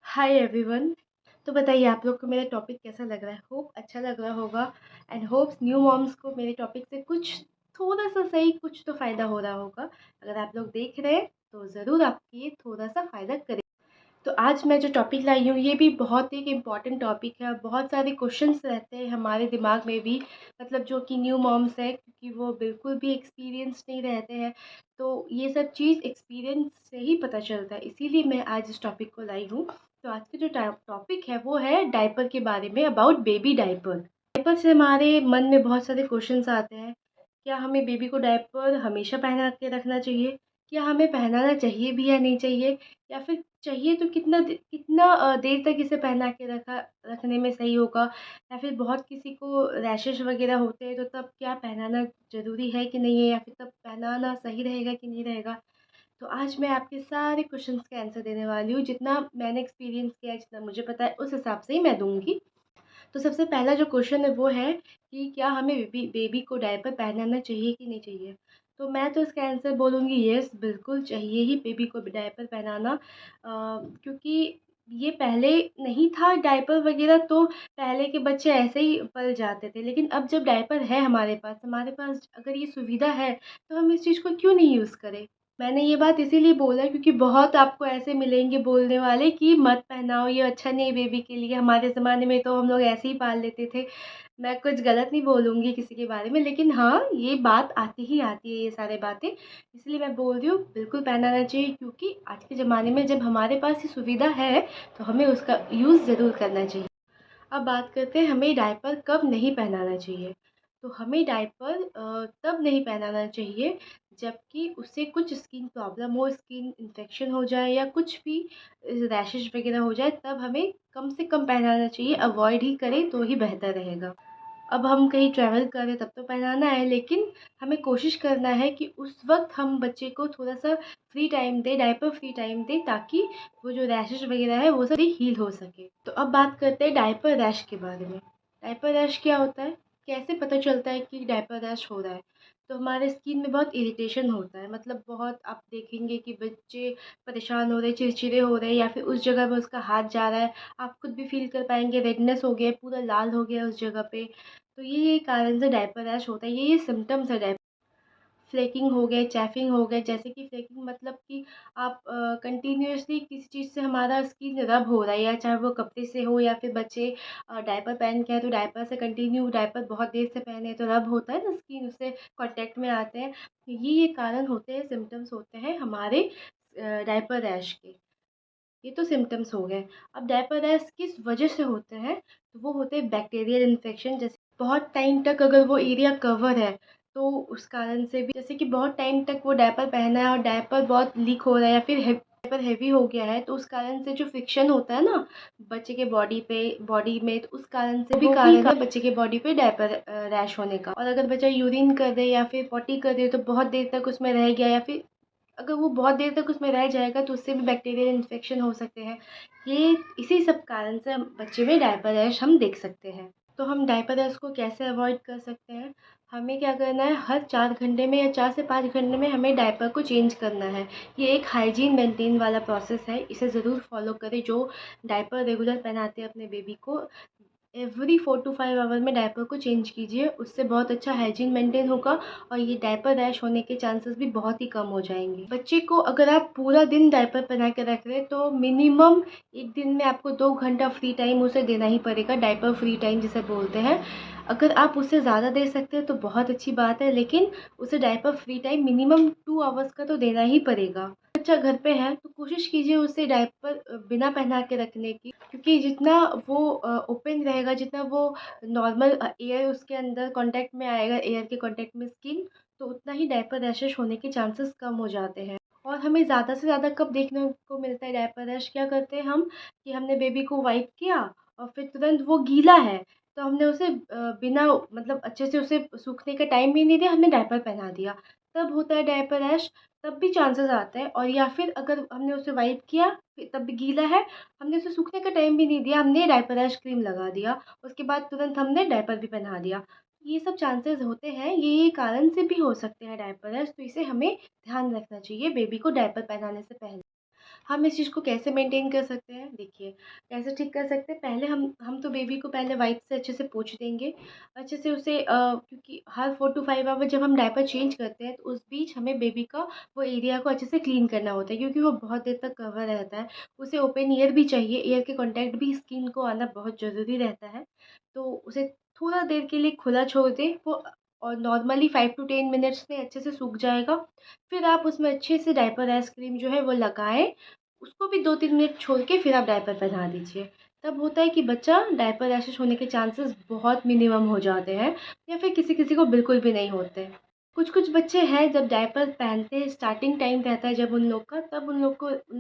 Hi everyone. तो बताइए आप लोग को मेरा टॉपिक कैसा लग रहा है। होप अच्छा लग रहा होगा एंड होप्स न्यू मॉम्स को मेरे टॉपिक से कुछ थोड़ा सा सही कुछ तो फ़ायदा हो रहा होगा। अगर आप लोग देख रहे हैं तो ज़रूर आपकी ये थोड़ा सा फ़ायदा करे। तो आज मैं जो टॉपिक लाई हूँ ये भी बहुत ही इम्पॉर्टेंट टॉपिक है। बहुत सारे क्वेश्चंस रहते हैं हमारे दिमाग में भी, मतलब जो कि न्यू मॉम्स है क्योंकि वो बिल्कुल भी एक्सपीरियंस नहीं रहते हैं। तो ये सब चीज़ एक्सपीरियंस से ही पता चलता है, इसीलिए मैं आज इस टॉपिक को लाई हूँ। तो आज का जो टॉपिक है वो है डायपर के बारे में, अबाउट बेबी डायपर। डायपर से हमारे मन में बहुत सारे क्वेश्चंस आते हैं। क्या हमें बेबी को डायपर हमेशा पहना के रखना चाहिए? क्या हमें पहनाना चाहिए भी या नहीं चाहिए? या फिर चाहिए तो कितना देर तक इसे पहना के रखने में सही होगा? या फिर बहुत किसी को रैशेज़ वग़ैरह होते हैं तो तब क्या पहनाना ज़रूरी है कि नहीं है, या फिर तब पहनाना सही रहेगा कि नहीं रहेगा? तो आज मैं आपके सारे क्वेश्चंस के आंसर देने वाली हूँ। जितना मैंने एक्सपीरियंस किया है, जितना मुझे पता है उस हिसाब से ही मैं दूँगी। तो सबसे पहला जो क्वेश्चन है वो है कि क्या हमें बेबी को डायपर पहनाना चाहिए कि नहीं चाहिए? तो मैं तो इसका आंसर बोलूँगी येस, बिल्कुल चाहिए ही बेबी को डायपर पहनाना। क्योंकि ये पहले नहीं था डायपर वग़ैरह, तो पहले के बच्चे ऐसे ही पल जाते थे। लेकिन अब जब डायपर है हमारे पास अगर ये सुविधा है, तो हम इस चीज़ को क्यों नहीं यूज़ करें? मैंने ये बात इसीलिए बोला क्योंकि बहुत आपको ऐसे मिलेंगे बोलने वाले कि मत पहनाओ, ये अच्छा नहीं है बेबी के लिए। हमारे ज़माने में तो हम लोग ऐसे ही पाल लेते थे। मैं कुछ गलत नहीं बोलूँगी किसी के बारे में, लेकिन हाँ, ये बात आती ही आती है, ये सारी बातें। इसलिए मैं बोल रही हूँ बिल्कुल पहनाना चाहिए, क्योंकि आज के ज़माने में जब हमारे पास ये सुविधा है, तो हमें उसका यूज़ ज़रूर करना चाहिए। अब बात करते हैं हमें डायपर कब नहीं पहनाना चाहिए। तो हमें डायपर तब नहीं पहनाना चाहिए जबकि उससे कुछ स्किन प्रॉब्लम हो, स्किन इन्फेक्शन हो जाए या कुछ भी रैशेज़ वग़ैरह हो जाए, तब हमें कम से कम पहनाना चाहिए। अवॉइड ही करें तो ही बेहतर रहेगा। अब हम कहीं ट्रैवल कर रहे हैं तब तो पहनाना है, लेकिन हमें कोशिश करना है कि उस वक़्त हम बच्चे को थोड़ा-सा फ्री टाइम दें, डायपर फ्री टाइम दें, ताकि वो जो रैशेज़ वग़ैरह है वो सब हील हो सके। तो अब बात करते हैं डायपर रैश के बारे में। डायपर रैश क्या होता है? कैसे पता चलता है कि डायपर रैश हो रहा है? तो हमारे स्किन में बहुत इरिटेशन होता है, मतलब बहुत आप देखेंगे कि बच्चे परेशान हो रहे हैं, चिड़चिड़े हो रहे हैं, या फिर उस जगह पे उसका हाथ जा रहा है। आप खुद भी फ़ील कर पाएँगे, रेडनेस हो गया है, पूरा लाल हो गया है उस जगह पे। तो ये कारण से डायपर रैश होता है, ये सिम्पटम्स है डायपर। फ्लेकिंग हो गए, चैफिंग हो गए, जैसे कि फ्लेकिंग मतलब कि आप कंटिन्यूअसली किसी चीज़ से हमारा स्किन रब हो रहा है, या चाहे वो कपड़े से हो या फिर बच्चे डायपर पहन के हैं तो डायपर से कंटिन्यू डायपर बहुत देर से पहने हैं तो रब होता है ना स्किन, उससे कॉन्टैक्ट में आते हैं। तो ये कारण होते हैं, सिम्पटम्स होते हैं हमारे डायपर रैश के। ये तो सिम्पटम्स हो गए। अब डायपर रैश किस वजह से होते हैं? तो वो होते हैं बैक्टीरियल इन्फेक्शन। जैसे बहुत टाइम तक अगर वो एरिया कवर है, तो उस कारण से भी, जैसे कि बहुत टाइम तक वो डायपर पहना है और डायपर बहुत लीक हो रहा है या फिर डायपर हेवी हो गया है, तो उस कारण से जो फ्रिक्शन होता है ना बच्चे के बॉडी में, तो उस कारण से भी कारण है बच्चे के बॉडी पे डायपर रैश होने का। और अगर बच्चा यूरिन कर दे या फिर पॉटी कर दे तो बहुत देर तक उसमें रह गया, या फिर अगर वो बहुत देर तक उसमें रह जाएगा तो उससे भी बैक्टीरियल इन्फेक्शन हो सकते हैं। ये इसी सब कारण से हम बच्चे में डायपर रैश हम देख सकते हैं। तो हम डायपर रैश को कैसे अवॉइड कर सकते हैं? हमें क्या करना है, हर 4 घंटे में या 4 से 5 घंटे में हमें डायपर को चेंज करना है। ये एक हाइजीन मेंटेन वाला प्रोसेस है, इसे ज़रूर फॉलो करें जो डायपर रेगुलर पहनाते हैं अपने बेबी को। एवरी 4 टू 5 आवर में डायपर को चेंज कीजिए, उससे बहुत अच्छा हाइजीन मेंटेन होगा और ये डायपर रैश होने के चांसेस भी बहुत ही कम हो जाएंगे। बच्चे को अगर आप पूरा दिन डायपर पहना के रख रहे हैं तो मिनिमम एक दिन में आपको 2 घंटा फ्री टाइम उसे देना ही पड़ेगा, डायपर फ्री टाइम जिसे बोलते हैं। अगर आप उससे ज़्यादा दे सकते हैं तो बहुत अच्छी बात है, लेकिन उसे diaper free time minimum 2 hours का तो देना ही पड़ेगा। बच्चा घर पे है तो कोशिश कीजिए उसे डायपर बिना पहना के रखने की, क्योंकि जितना वो ओपन रहेगा, जितना वो नॉर्मल एयर उसके अंदर कांटेक्ट में आएगा, एयर के कांटेक्ट में स्किन, तो उतना ही डायपर रैशेस होने के चांसेस कम हो जाते हैं। और हमें ज़्यादा से ज़्यादा कब देखने को मिलता है डायपर रैश? क्या करते हैं हम कि हमने बेबी को वाइप किया और फिर तुरंत वो गीला है, तो हमने उसे बिना मतलब अच्छे से उसे सूखने का टाइम भी नहीं दिया, हमने डायपर पहना दिया, तब होता है डायपर रैश। तब भी चांसेस आते हैं। और या फिर अगर हमने उसे वाइप किया फिर तब भी गीला है, हमने उसे सूखने का टाइम भी नहीं दिया, हमने डायपर रैश क्रीम लगा दिया, उसके बाद तुरंत हमने डायपर भी पहना दिया। ये सब चांसेस होते हैं, ये कारण से भी हो सकते हैं डायपर रैश, तो इसे हमें ध्यान रखना चाहिए बेबी को डायपर पहनाने से पहले। हम इस चीज़ को कैसे मेंटेन कर सकते हैं? देखिए, कैसे ठीक कर सकते हैं, पहले हम तो बेबी को पहले वाइप से अच्छे से पोंछ देंगे। अच्छे से उसे क्योंकि हर 4 टू 5 आवर जब हम डायपर चेंज करते हैं, तो उस बीच हमें बेबी का वो एरिया को अच्छे से क्लीन करना होता है, क्योंकि वो बहुत देर तक कवर रहता है। उसे ओपन एयर भी चाहिए, एयर के कॉन्टैक्ट भी स्किन को आना बहुत ज़रूरी रहता है। तो उसे थोड़ा देर के लिए खुला छोड़ दें, वो और नॉर्मली 5 टू 10 मिनट्स में अच्छे से सूख जाएगा। फिर आप उसमें अच्छे से डायपर रैश क्रीम जो है वो लगाएँ। उसको भी 2-3 मिनट छोड़ के फिर आप डायपर पहना दीजिए। तब होता है कि बच्चा डायपर रैशेज़ होने के चांसेस बहुत मिनिमम हो जाते हैं, या फिर किसी-किसी को बिल्कुल भी नहीं होते। कुछ-कुछ बच्चे हैं जब डायपर पहनते हैं, स्टार्टिंग टाइम रहता है जब उन लोग का, तब उन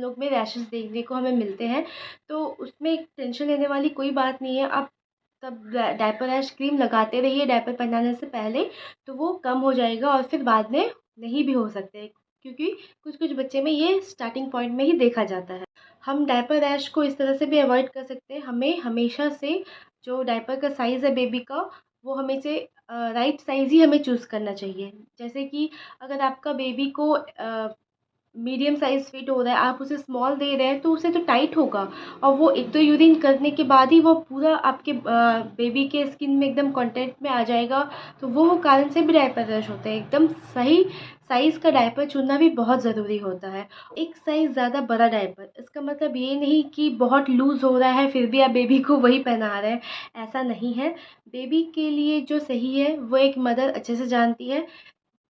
लोग में रैशेज़ देखने को हमें मिलते हैं। तो उसमें टेंशन लेने वाली कोई बात नहीं है। आप तब डायपर रैश क्रीम लगाते रहिए डायपर पहनाने से पहले, तो वो कम हो जाएगा और फिर बाद में नहीं भी हो सकते, क्योंकि कुछ-कुछ बच्चे में ये स्टार्टिंग पॉइंट में ही देखा जाता है। हम डायपर रैश को इस तरह से भी अवॉइड कर सकते हैं, हमें हमेशा से जो डायपर का साइज़ है बेबी का, वो हमें से राइट साइज़ ही हमें चूज़ करना चाहिए। जैसे कि अगर आपका बेबी को मीडियम साइज़ फिट हो रहा है, आप उसे स्मॉल दे रहे हैं, तो उसे तो टाइट होगा, और वो एक दो यूरिन करने के बाद ही वो पूरा आपके बेबी के स्किन में एकदम कॉन्टैक्ट में आ जाएगा। तो वो कारण से भी डायपर रैश होते हैं। एकदम सही साइज़ का डायपर चुनना भी बहुत ज़रूरी होता है। एक साइज़ ज़्यादा बड़ा डायपर, इसका मतलब ये नहीं कि बहुत लूज़ हो रहा है फिर भी आप बेबी को वही पहना रहे हैं, ऐसा नहीं है। बेबी के लिए जो सही है वो एक मदर अच्छे से जानती है।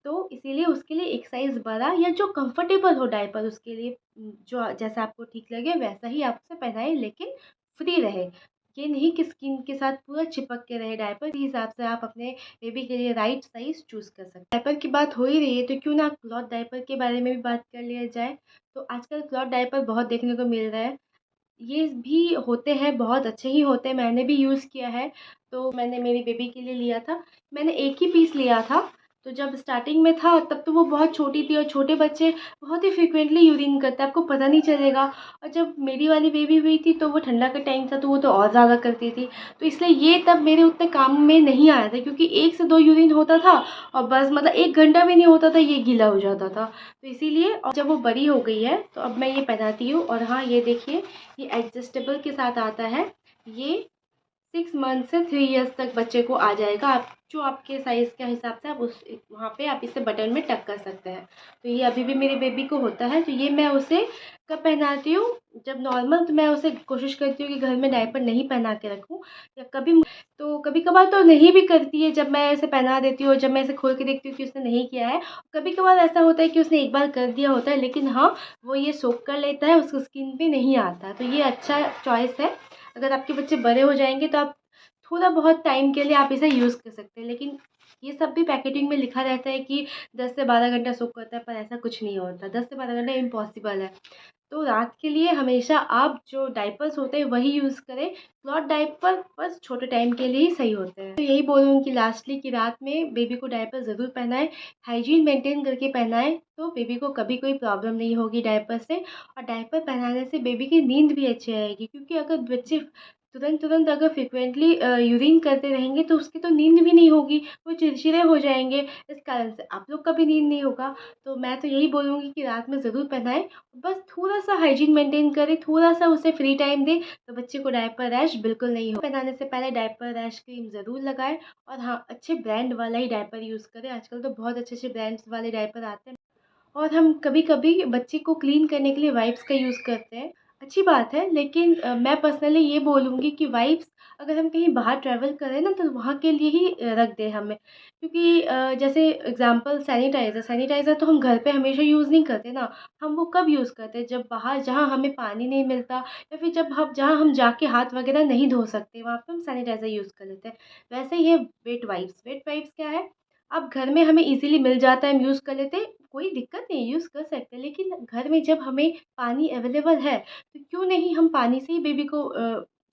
तो इसीलिए उसके लिए एक साइज़ बड़ा या जो कंफर्टेबल हो डायपर उसके लिए, जो जैसा आपको ठीक लगे वैसा ही आप उसे पहनाएँ, लेकिन फ्री रहे। ये नहीं कि स्किन के साथ पूरा चिपक के रहे डायपर, इस हिसाब से आप अपने बेबी के लिए राइट साइज़ चूज़ कर सकते हैं। डायपर की बात हो ही रही है तो क्यों ना क्लॉथ डायपर के बारे में भी बात कर लिया जाए। तो आजकल क्लॉथ डायपर बहुत देखने को मिल रहा है। ये भी होते हैं, बहुत अच्छे ही होते हैं, मैंने भी यूज़ किया है। तो मैंने मेरी बेबी के लिए लिया था। मैंने एक ही पीस लिया था। तो जब स्टार्टिंग में था तब तो वो बहुत छोटी थी, और छोटे बच्चे बहुत ही फ्रीक्वेंटली यूरिन करते हैं, आपको पता नहीं चलेगा। और जब मेरी वाली बेबी हुई थी तो वो ठंडा का टाइम था, तो वो तो और ज़्यादा करती थी। तो इसलिए ये तब मेरे उतने काम में नहीं आया था, क्योंकि 1 से 2 यूरिन होता था और बस, मतलब 1 घंटा भी नहीं होता था, ये गीला हो जाता था। तो इसीलिए, और जब वो बड़ी हो गई है तो अब मैं ये पहनाती हूँ। और हाँ, ये देखिए, ये एडजस्टेबल के साथ आता है। ये 6 मंथ से 3 इयर्स तक बच्चे को आ जाएगा। आप जो आपके साइज़ के हिसाब से आप उस वहाँ पे आप इसे बटन में टक कर सकते हैं। तो ये अभी भी मेरी बेबी को होता है, तो ये मैं उसे कब पहनाती हूँ, जब नॉर्मल, तो मैं उसे कोशिश करती हूँ कि घर में डायपर नहीं पहना के रखूँ, या कभी-कभार तो नहीं भी करती है, जब मैं इसे पहना देती हूँ और जब मैं इसे खोल के देखती हूँ कि उसने नहीं किया है। कभी-कभार ऐसा होता है कि उसने एक बार कर दिया होता है, लेकिन हाँ, वो ये सोक कर लेता है, उसकी स्किन पे नहीं आता। तो ये अच्छा चॉइस है। अगर आपके बच्चे बड़े हो जाएँगे तो आप थोड़ा बहुत टाइम के लिए आप इसे यूज़ कर सकते हैं, लेकिन ये सब भी पैकेजिंग में लिखा रहता है कि 10 से 12 घंटा सोक करता है, पर ऐसा कुछ नहीं होता। 10 से 12 घंटा इम्पॉसिबल है। तो रात के लिए हमेशा आप जो डायपर्स होते हैं वही यूज़ करें। क्लॉथ डायपर बस छोटे टाइम के लिए ही सही होते हैं। तो यही बोलूँगी लास्टली कि रात में बेबी को डायपर ज़रूर पहनाएँ, हाइजीन मेंटेन करके पहनाएँ, तो बेबी को कभी कोई प्रॉब्लम नहीं होगी डायपर से। और डायपर पहनाने से बेबी की नींद भी अच्छी आएगी, क्योंकि अगर बच्चे तुरंत-तुरंत अगर फ्रीक्वेंटली यूरिन करते रहेंगे तो उसकी तो नींद भी नहीं होगी, वो चिड़चिड़े हो जाएँगे, इस कारण से आप लोग का भी नींद नहीं होगा। तो मैं तो यही बोलूँगी कि रात में ज़रूर पहनाएँ, बस थोड़ा-सा हाइजीन मेंटेन करें, थोड़ा-सा उसे फ्री टाइम दें, तो बच्चे को डायपर रैश बिल्कुल नहीं हो। पहनाने से पहले डायपर रैश क्रीम ज़रूर लगाएँ, और हाँ, अच्छे ब्रांड वाला ही डायपर यूज़ करें। आजकल तो बहुत अच्छे-अच्छे ब्रांड्स वाले डायपर आते हैं। और हम कभी-कभी बच्चे को क्लीन करने के लिए वाइप्स का यूज़ करते हैं। अच्छी बात है, लेकिन मैं पर्सनली ये बोलूँगी कि वाइप्स अगर हम कहीं बाहर ट्रैवल करें ना, तो वहाँ के लिए ही रख दें हमें। क्योंकि जैसे एग्ज़ाम्पल सैनिटाइज़र तो हम घर पे हमेशा यूज़ नहीं करते ना। हम वो कब यूज़ करते हैं, जब बाहर जहाँ हमें पानी नहीं मिलता, या फिर जब हम जहाँ हम जाके हाथ वगैरह नहीं धो सकते, वहाँ पे हम सैनिटाइज़र यूज़ कर लेते हैं। वैसे ही है वेट वाइप्स। वेट वाइप्स क्या है, अब घर में हमें ईज़िली मिल जाता है, हम यूज़ कर लेते हैं, कोई दिक्कत नहीं है, यूज़ कर सकते हैं। लेकिन घर में जब हमें पानी अवेलेबल है, तो क्यों नहीं हम पानी से ही बेबी को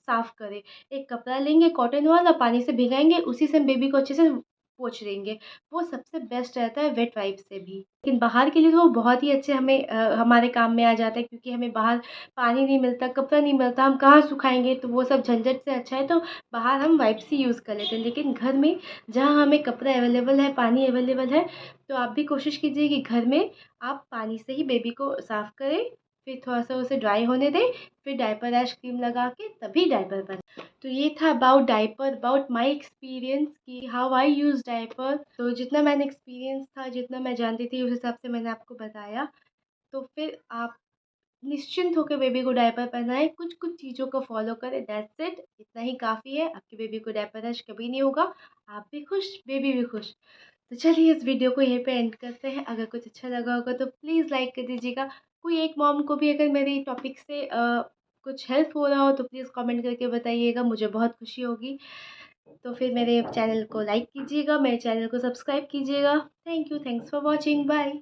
साफ़ करें। एक कपड़ा लेंगे कॉटन वाला, पानी से भिगाएँगे, उसी से हम बेबी को अच्छे से पोंछ देंगे। वो सबसे बेस्ट रहता है वेट वाइप से भी। लेकिन बाहर के लिए तो वो बहुत ही अच्छे हमें हमारे काम में आ जाता है, क्योंकि हमें बाहर पानी नहीं मिलता, कपड़ा नहीं मिलता, हम कहाँ सुखाएँगे, तो वो सब झंझट से अच्छा है तो बाहर हम वाइप्स ही यूज़ कर लेते हैं। लेकिन घर में जहाँ हमें कपड़ा अवेलेबल है, पानी अवेलेबल है, तो आप भी कोशिश कीजिए कि घर में आप पानी से ही बेबी को साफ़ करें, फिर थोड़ा-सा उसे ड्राई होने दें, फिर डायपर रैश क्रीम लगा के तभी डायपर पहनें। तो ये था about diaper, about my experience कि हाउ आई यूज़ डायपर। तो जितना मैंने एक्सपीरियंस था, जितना मैं जानती थी, उस हिसाब से मैंने आपको बताया। तो फिर आप निश्चिंत होकर बेबी को डायपर पहनाएँ, कुछ-कुछ चीज़ों को फ़ॉलो करें, दैट्स इट। इतना ही काफ़ी है, आपके बेबी को डायपर रैश कभी नहीं होगा, आप भी खुश, बेबी भी खुश। तो चलिए इस वीडियो को यहीं पे एंड करते हैं। अगर कुछ अच्छा लगा होगा तो प्लीज़ लाइक कर दीजिएगा। कोई एक मॉम को भी अगर मेरी टॉपिक से कुछ हेल्प हो रहा हो तो प्लीज़ कमेंट करके बताइएगा, मुझे बहुत खुशी होगी। तो फिर मेरे चैनल को लाइक कीजिएगा, मेरे चैनल को सब्सक्राइब कीजिएगा। Thank you, thanks for watching, bye.